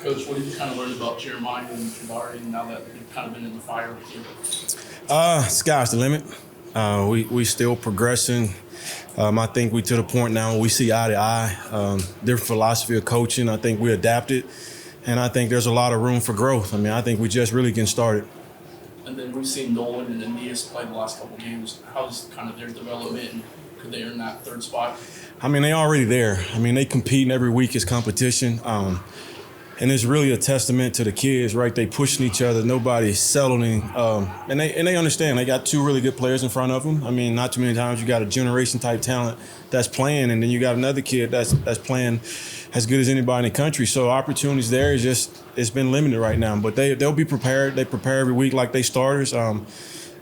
Coach, what have you kind of learned about Jeremiah and Jabari now that you've kind of been in the fire with you? Sky's the limit. We still progressing. I think we to the point now where we see eye to eye. Different philosophy of coaching. I think we adapted, and I think there's a lot of room for growth. I mean, I think we just really getting started. And then we've seen Nolan and Aeneas play the last couple games. How's kind of their development, and could they earn that third spot? I mean, they already there. I mean, they competing every week is competition. And it's really a testament to the kids, right? They pushing each other. Nobody's settling. And they understand. They got two really good players in front of them. I mean, not too many times you got a generation-type talent that's playing, and then you got another kid that's playing as good as anybody in the country. So opportunities there is just – it's been limited right now. But they'll be prepared. They prepare every week like they starters.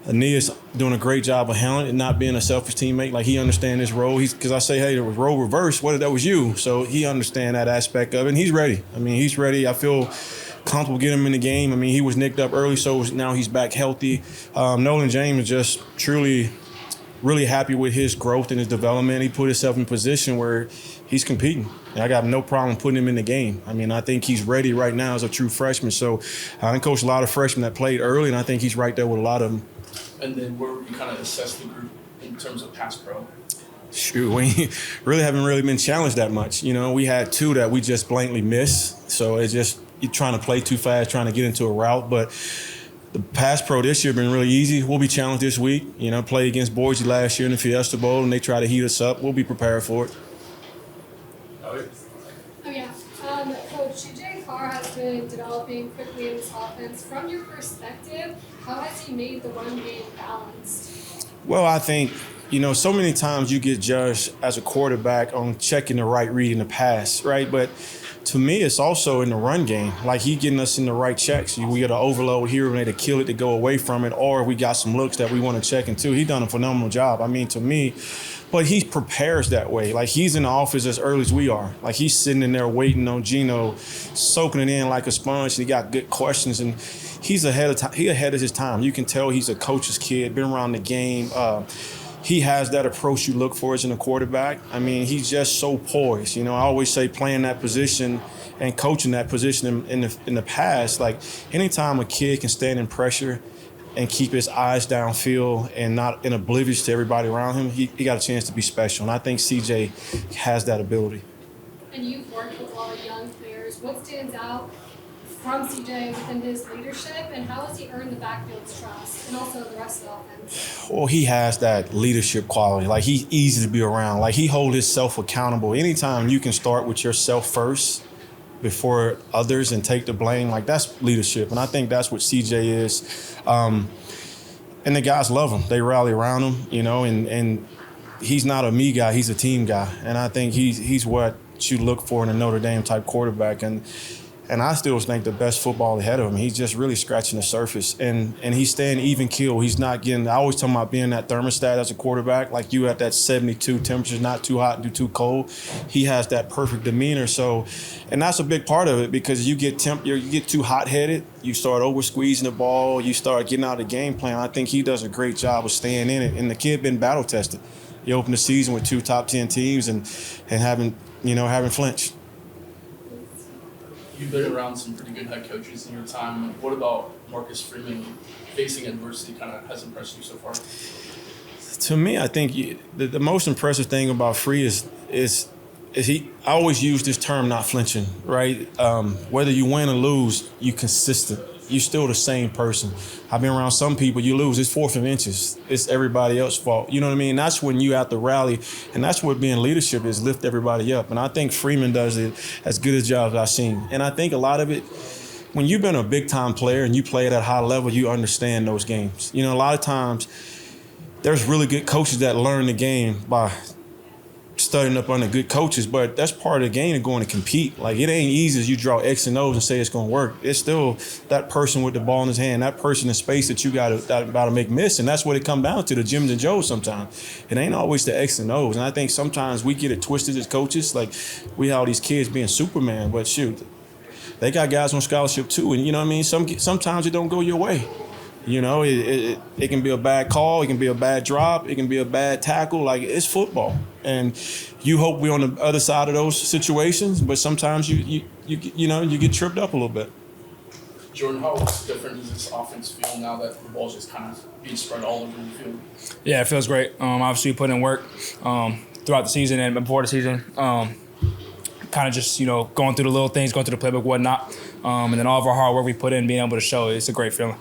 Aeneas doing a great job of handling it, not being a selfish teammate. Like, he understands his role. Because I say, hey, the role reversed. What if that was you? So he understands that aspect of it, and he's ready. I mean, he's ready. I feel comfortable getting him in the game. I mean, he was nicked up early, so now he's back healthy. Nolan James is just truly really happy with his growth and his development. He put himself in a position where he's competing. And I got no problem putting him in the game. I mean, I think he's ready right now as a true freshman. So I coached a lot of freshmen that played early, and I think he's right there with a lot of them. And then where would you kind of assess the group in terms of pass pro? Shoot, we really haven't been challenged that much. You know, we had two that we just blankly missed. So it's just you're trying to play too fast, trying to get into a route. But the pass pro this year has been really easy. We'll be challenged this week. You know, played against Boise last year in the Fiesta Bowl, and they try to heat us up. We'll be prepared for it. Coach, CJ Carr has been developing quickly in this offense. From your perspective, how has he made the run game balanced? Well, I think, you know, so many times you get judged as a quarterback on checking the right read in the pass, right? But to me, it's also in the run game. Like, he getting us in the right checks. We get an overload here, we need to kill it to go away from it, or we got some looks that we want to check into. He's done a phenomenal job. I mean, to me, but he prepares that way. Like, he's in the office as early as we are. Like, he's sitting in there waiting on Gino, soaking it in like a sponge. He got good questions, and he's ahead of time. He ahead of his time. You can tell he's a coach's kid, been around the game. He has that approach you look for as in a quarterback. I mean, he's just so poised. You know, I always say playing that position and coaching that position in the past, like, anytime a kid can stand in pressure and keep his eyes downfield and not in oblivious to everybody around him, he got a chance to be special. And I think CJ has that ability. And you've worked with a lot of young players. What stands out from CJ within his leadership, and how has he earned the backfield's trust and also the rest of the offense? Well, he has that leadership quality. Like, he's easy to be around. Like, he holds himself accountable. Anytime you can start with yourself first before others and take the blame, like, that's leadership. And I think that's what CJ is. And the guys love him. They rally around him, you know, and he's not a me guy, he's a team guy. And I think he's what you look for in a Notre Dame type quarterback. And I still think the best football ahead of him. He's just really scratching the surface. And he's staying even keel. He's not getting – I always talk about being that thermostat as a quarterback. Like, you at that 72 temperature, not too hot and too cold. He has that perfect demeanor. So – and that's a big part of it, because you get too hot-headed. You start over-squeezing the ball. You start getting out of the game plan. I think he does a great job of staying in it. And the kid been battle-tested. He opened the season with 2 top 10 teams and haven't flinched. You've been around some pretty good head coaches in your time. What about Marcus Freeman facing adversity kind of has impressed you so far? To me, I think the most impressive thing about Free is I always use this term, not flinching, right? Whether you win or lose, you consistent. You're still the same person. I've been around some people, you lose, it's 4th of inches. It's everybody else's fault. You know what I mean? That's when you have to rally, and that's what being leadership is, lift everybody up. And I think Freeman does it as good a job as I've seen. And I think a lot of it, when you've been a big-time player and you play at a high level, you understand those games. You know, a lot of times there's really good coaches that learn the game by studying up under good coaches, but that's part of the game of going to compete. Like, it ain't easy as you draw X and O's and say it's going to work. It's still that person with the ball in his hand, that person in space that you got to make miss, and that's what it comes down to, the Jims and Joes sometimes. It ain't always the X and O's, and I think sometimes we get it twisted as coaches. Like, we have all these kids being Superman, but shoot, they got guys on scholarship too, and you know what I mean? Sometimes it don't go your way. You know, it can be a bad call, it can be a bad drop, it can be a bad tackle. Like, it's football. And you hope we're on the other side of those situations, but sometimes you you get tripped up a little bit. Jordan, how different does this offense feel now that the ball's just kind of being spread all over the field? Yeah, it feels great. Obviously, we put in work throughout the season and before the season. Kind of just, going through the little things, going through the playbook, whatnot. And then all of our hard work we put in, being able to show it, it's a great feeling.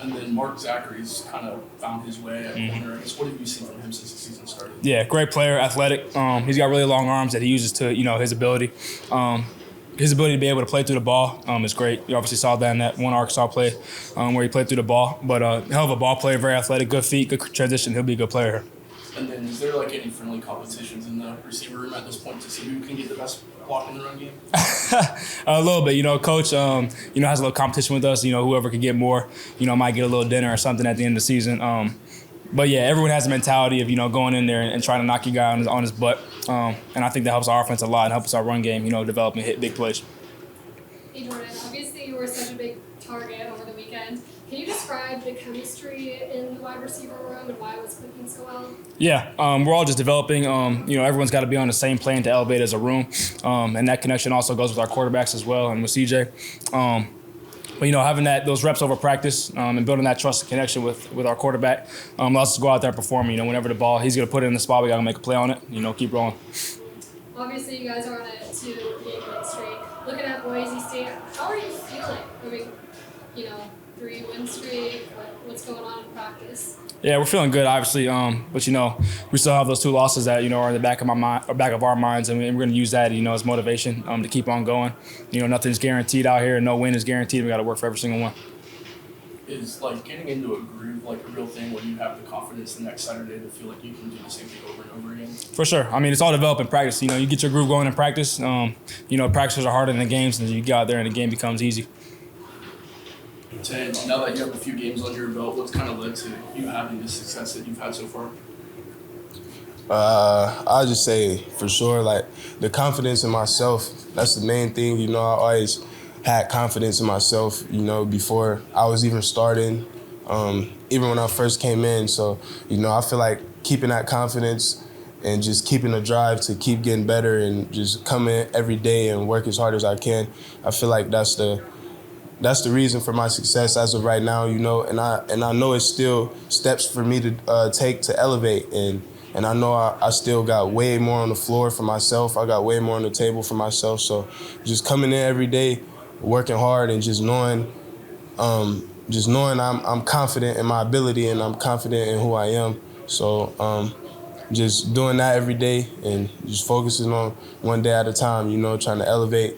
And then Mark Zackery's kind of found his way at corner. I guess, what have you seen from him since the season started? Yeah, great player, athletic. He's got really long arms that he uses to, his ability. His ability to be able to play through the ball is great. You obviously saw that in that one Arkansas play where he played through the ball. But hell of a ball player, very athletic, good feet, good transition. He'll be a good player here. And then is there any friendly competitions in the receiver room at this point to see who can get the best block in the run game? A little bit. Coach, has a little competition with us. Whoever can get more, might get a little dinner or something at the end of the season. But yeah, everyone has a mentality of, going in there and trying to knock your guy on his butt. And I think that helps our offense a lot and helps our run game, develop and hit big plays. Hey Jordan, obviously you were such a big target over the weekend. Can you describe the chemistry in the wide receiver room and why it was clicking so well? Yeah, we're all just developing. Everyone's got to be on the same plane to elevate as a room. And that connection also goes with our quarterbacks as well and with CJ. But having those reps over practice and building that trust and connection with our quarterback allows us to go out there and perform. Whenever the ball, he's going to put it in the spot, we got to make a play on it. Keep rolling. Obviously, you guys are on a 2-game win streak. Looking at Boise State, how are you feeling? I mean, 3-win streak. What's going on in practice? Yeah, we're feeling good, obviously. But we still have those 2 losses that are in the back of my mind, or back of our minds, and we're going to use that as motivation to keep on going. Nothing's guaranteed out here, and no win is guaranteed. We got to work for every single one. Is getting into a groove a real thing when you have the confidence the next Saturday to feel like you can do the same thing over and over again? For sure. It's all developed in practice. You get your groove going in practice. Practices are harder than the games, and you get out there and the game becomes easy. Tae, now that you have a few games under your belt, what's kind of led to you having the success that you've had so far? I'll just say for sure, the confidence in myself, that's the main thing. I always had confidence in myself, before I was even starting, even when I first came in. So, I feel like keeping that confidence and just keeping the drive to keep getting better and just come in every day and work as hard as I can, I feel like that's the reason for my success as of right now, and I know it's still steps for me to take to elevate, and I know I still got way more on the floor for myself. I got way more on the table for myself. So just coming in every day, working hard, and just knowing I'm confident in my ability and I'm confident in who I am. So just doing that every day and just focusing on one day at a time, trying to elevate.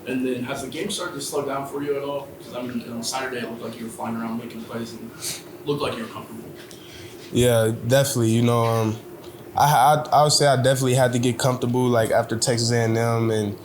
And then has the game started to slow down for you at all? Because on Saturday it looked like you were flying around making plays and looked like you were comfortable. Yeah, definitely. I would say I definitely had to get comfortable after Texas A&M and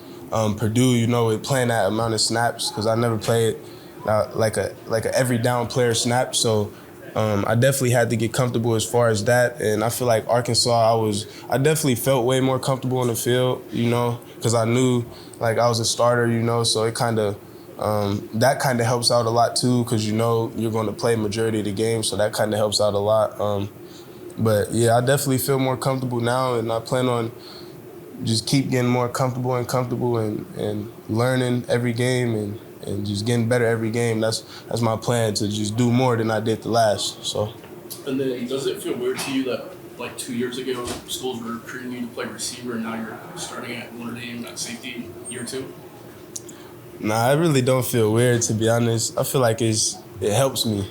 Purdue. With playing that amount of snaps because I never played like a every down player snap. So I definitely had to get comfortable as far as that. And I feel like Arkansas, I definitely felt way more comfortable in the field. Because I knew I was a starter. So it that kind of helps out a lot too, because you're going to play majority of the game, so that kind of helps out a lot. But yeah, I definitely feel more comfortable now, and I plan on just keep getting more comfortable and learning every game and just getting better every game. That's my plan, to just do more than I did the last. So. And then does it feel weird to you that 2 years ago schools were recruiting you to play receiver and now you're starting at Notre Dame at safety year 2? Nah, it really don't feel weird, to be honest. I feel like it helps me,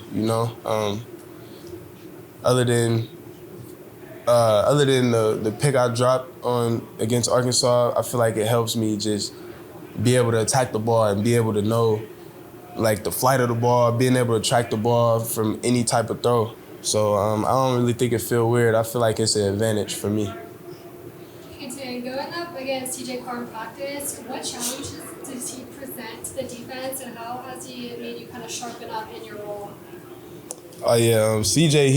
Other than the pick I dropped on against Arkansas, I feel like it helps me just be able to attack the ball and be able to know the flight of the ball, being able to track the ball from any type of throw. So I don't really think it feels weird. I feel like it's an advantage for me. Hey, Tae, going up against TJ Carr in practice, what challenges does he present to the defense, and how has he made you kind of sharpen up in your role? Oh yeah, CJ,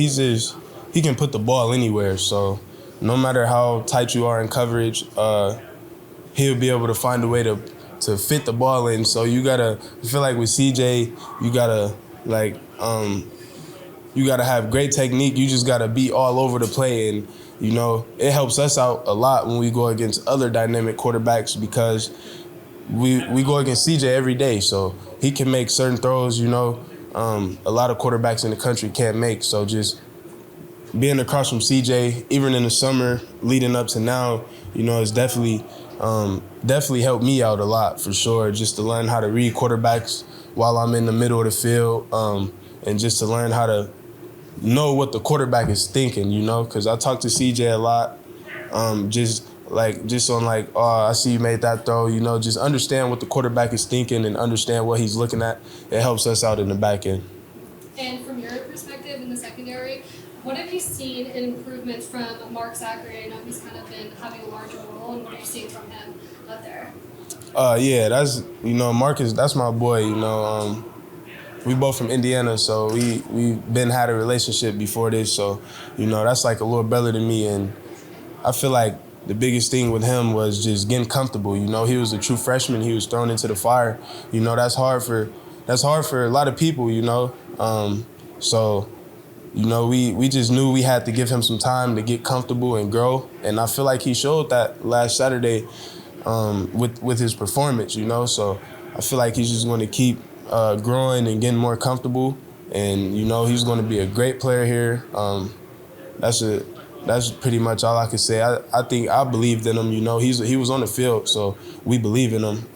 he can put the ball anywhere. So no matter how tight you are in coverage, he'll be able to find a way to fit the ball in. So I feel like with CJ, you gotta have great technique. You just gotta be all over the play, and it helps us out a lot when we go against other dynamic quarterbacks, because we go against CJ every day, so he can make certain throws, you know, a lot of quarterbacks in the country can't make. So just being across from CJ, even in the summer leading up to now, you know, it's definitely helped me out a lot for sure, just to learn how to read quarterbacks while I'm in the middle of the field, and just to learn how to know what the quarterback is thinking, you know, because I talk to CJ a lot, just on like, oh, I see you made that throw, you know, just understand what the quarterback is thinking and understand what he's looking at. It helps us out in the back end. And from your perspective in the secondary, what have you seen in improvements from Mark Zackery? I know he's kind of been having a larger role, and what have you seen from him out there? Yeah, that's, you know, Marcus, that's my boy, you know. We both from Indiana, so we've been had a relationship before this, so, you know, that's like a little brother to me, and I feel like the biggest thing with him was just getting comfortable. You know, he was a true freshman. He was thrown into the fire. You know, that's hard for a lot of people, you know. So, you know, we just knew we had to give him some time to get comfortable and grow. And I feel like he showed that last Saturday with his performance, you know. So I feel like he's just going to keep growing and getting more comfortable. And, you know, he's going to be a great player here. That's pretty much all I can say. I think I believed in him. You know, he was on the field, so we believe in him.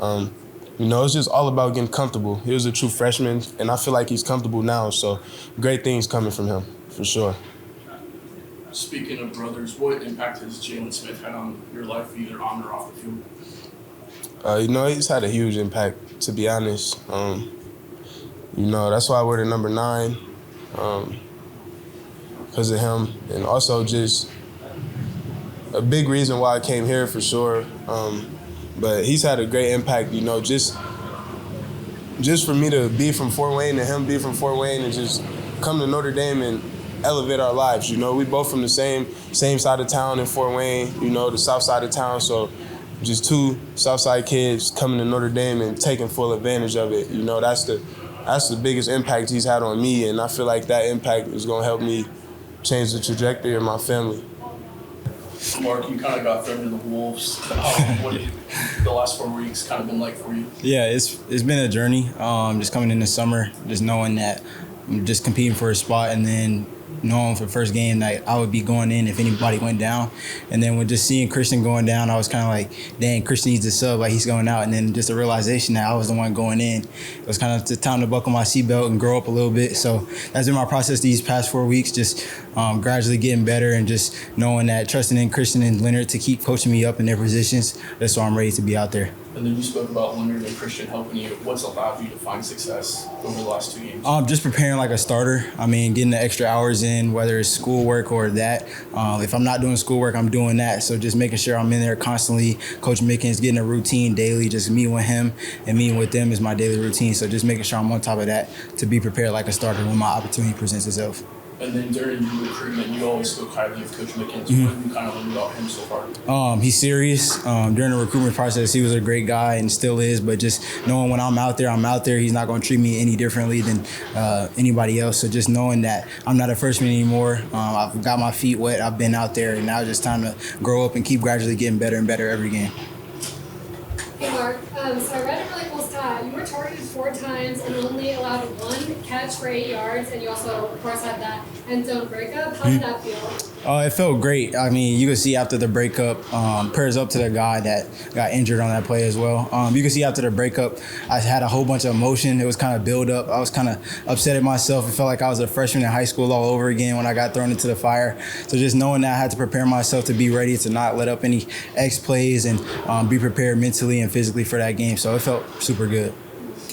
You know, it's just all about getting comfortable. He was a true freshman, and I feel like he's comfortable now. So great things coming from him, for sure. Speaking of brothers, what impact has Jalen Smith had on your life, either on or off the field? You know, he's had a huge impact, to be honest. You know, that's why we're the number 9. Because of him, and also just a big reason why I came here for sure. But he's had a great impact, you know, just for me to be from Fort Wayne and him be from Fort Wayne and just come to Notre Dame and elevate our lives. You know, we both from the same side of town in Fort Wayne, you know, the south side of town. So just 2 south side kids coming to Notre Dame and taking full advantage of it. You know, that's the biggest impact he's had on me, and I feel like that impact is going to help me change the trajectory of my family. Mark, you kind of got thrown to the wolves. What have the last 4 weeks kind of been like for you? Yeah, it's been a journey. Just coming in the summer, just knowing that I'm just competing for a spot, and then knowing for the first game that I would be going in if anybody went down. And then with just seeing Christian going down, I was kind of like, dang, Christian needs a sub, like he's going out. And then just a realization that I was the one going in. It was kind of the time to buckle my seatbelt and grow up a little bit. So that's been my process these past 4 weeks, just gradually getting better and just knowing that, trusting in Christian and Leonard to keep coaching me up in their positions. That's why I'm ready to be out there. And then you spoke about Leonard and Christian helping you. What's allowed you to find success over the last 2 games? Just preparing like a starter. I mean, getting the extra hours in, whether it's schoolwork or that. If I'm not doing schoolwork, I'm doing that. So just making sure I'm in there constantly. Coach Mickens getting a routine daily, just meeting with him and meeting with them is my daily routine. So just making sure I'm on top of that to be prepared like a starter when my opportunity presents itself. And then during your recruitment, you always spoke highly of Coach Mickens. What have you kind of learned about him so far? He's serious. During the recruitment process, he was a great guy and still is. But just knowing when I'm out there, he's not going to treat me any differently than anybody else. So just knowing that I'm not a freshman anymore, I've got my feet wet, I've been out there, and now it's just time to grow up and keep gradually getting better and better every game. Hey, Mark. So I read a really cool stat. You were targeted 4 times and only allowed 1 catch for 8 yards, and you also, of course, had that end zone breakup. How did that feel? It felt great. I mean, you could see after the breakup, prayers up to the guy that got injured on that play as well. You could see after the breakup, I had a whole bunch of emotion. It was kind of build up. I was kind of upset at myself. It felt like I was a freshman in high school all over again when I got thrown into the fire. So just knowing that I had to prepare myself to be ready to not let up any X plays and be prepared mentally and physically for that game. So it felt super good.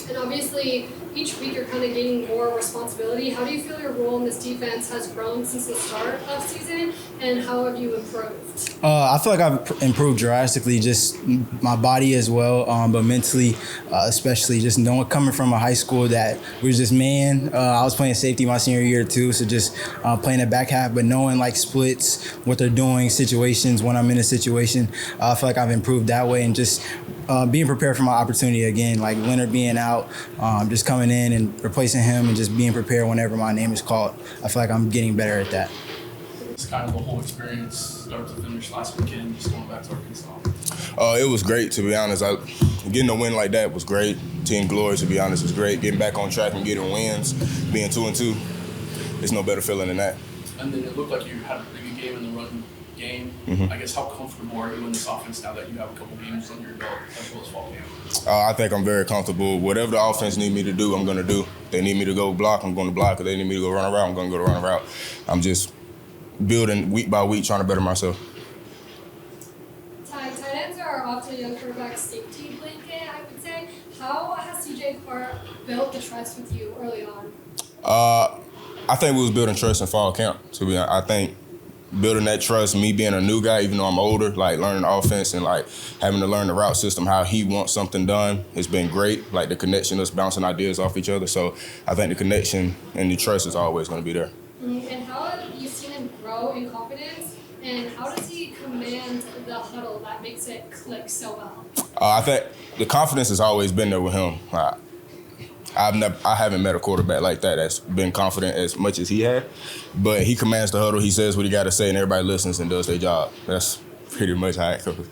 And obviously, each week you're kind of gaining more responsibility. How do you feel your role in this defense has grown since the start of season, and how have you improved? I feel like I've improved drastically, just my body as well, but mentally, especially just knowing, coming from a high school that we was just man. I was playing safety my senior year too, so just playing the back half, but knowing like splits, what they're doing, situations when I'm in a situation. I feel like I've improved that way, and just being prepared for my opportunity again, like Leonard being out, just coming in and replacing him and just being prepared whenever my name is called. I feel like I'm getting better at that. was kind of the whole experience, start to finish last weekend, just going back to Arkansas? It was great, to be honest. Getting a win like that was great. Team glory, to be honest, was great. Getting back on track and getting wins, being 2-2, there's no better feeling than that. And then it looked like you had a pretty good game in the run game. I guess how comfortable are you in this offense now that you have a couple games under your belt as well as fall camp? I think I'm very comfortable. Whatever the offense need me to do, I'm going to do. If they need me to go block, I'm going to block. If they need me to go run a route, I'm going to go to run a route. I'm just building week by week, trying to better myself. Tight ends are often a young quarterback's safety blanket, I would say. How has CJ Clark built the trust with you early on? I think we was building trust in fall camp. To be honest, I think building that trust, me being a new guy, even though I'm older, like learning the offense and like having to learn the route system, how he wants something done, has been great. Like the connection, us bouncing ideas off each other. So I think the connection and the trust is always going to be there. And how have you seen him grow in confidence? And how does he command the huddle that makes it click so well? I think the confidence has always been there with him. I haven't met a quarterback like that that's been confident as much as he had. But he commands the huddle. He says what he got to say, and everybody listens and does their job. That's pretty much how it goes.